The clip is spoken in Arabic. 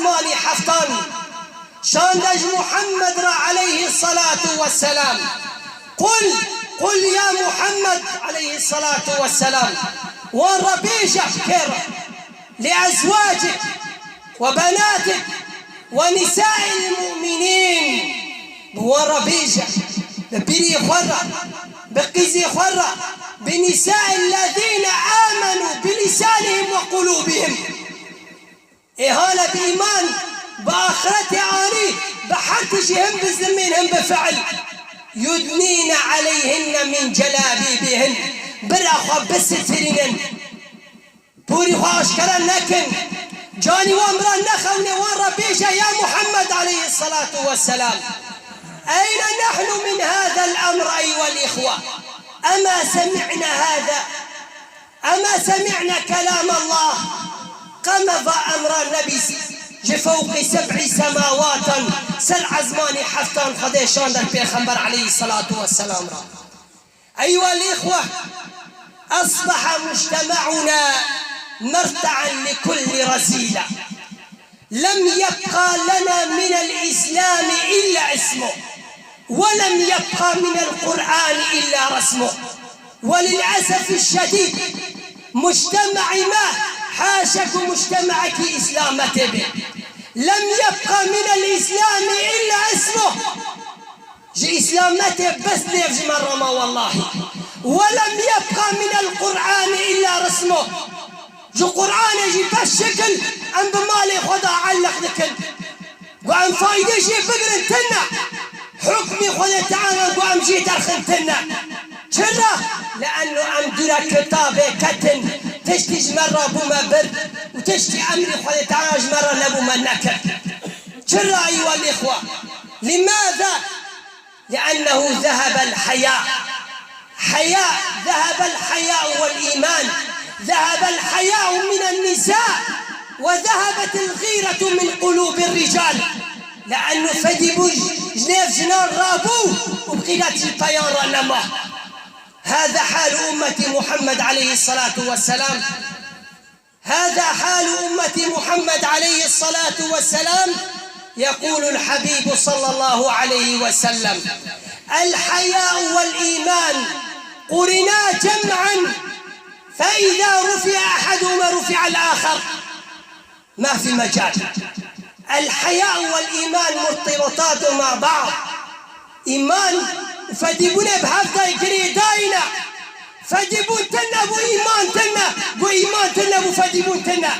عزماني حفتان شاندج محمد را عليه الصلاة والسلام قل يا محمد عليه الصلاة والسلام وربيجة كير لأزواجك وبناتك ونساء المؤمنين وربيجة ببيري خرة بقيزي خرة بنساء الذين آمنوا بلسانهم وقلوبهم إهالة بإيمان بآخرة عاني بحرتشهم بزمينهم بفعل يدنين عليهن من جلابيبهن برأخوا بسترين بوري خواشكرا لكن جاني وامرا نخون وربيشة يا محمد عليه الصلاة والسلام أين نحن من هذا الأمر أيها الإخوة؟ أما سمعنا هذا؟ أما سمعنا كلام الله؟ قمض أمر النبي جفوق 7 سماوات سل عزماني حفتان خديشان در پیغمبر عليه الصلاة والسلام را. أيها الإخوة أصبح مجتمعنا مرتعا لكل رذيلة لم يبقى لنا من الإسلام إلا اسمه ولم يبقى من القرآن إلا رسمه وللأسف الشديد مجتمع ما حاشك مجتمعك إسلامته به لم يبقى من الإسلام إلا اسمه جي إسلامته بس نفج مرة ما والله ولم يبقى من القرآن إلا رسمه جو قرآن يجي بس شكل أم بمالي خدا علق ذكر وأم فايدة شي بقر انتنا حكمي خدا تعالى وأم جيت أرخنتنا شرا لأنه أم درا كتابة كتن تشتي مرة بوما برد وتشتي أمري خدا تعالى مرة لبوما نكر شرا أيها الإخوة لماذا؟ لأنه ذهب الحياء ذهب الحياء والإيمان ذهب الحياء من النساء وذهبت الغيرة من قلوب الرجال لأنه فدبوا جنيف جنان رابوه وبقيلات الطيارة نما هذا حال أمة محمد عليه الصلاة والسلام هذا حال أمة محمد عليه الصلاة والسلام يقول الحبيب صلى الله عليه وسلم الحياء والإيمان قرنا جمعا فإذا رفع أحدهما رفع الآخر ما في مجال الحياء والإيمان مرتبطات مع بعض إيمان فديبونا بهفضة يكري داينا فديبون تنا بو إيمان تنا بو إيمان تنا بو فديبون تنا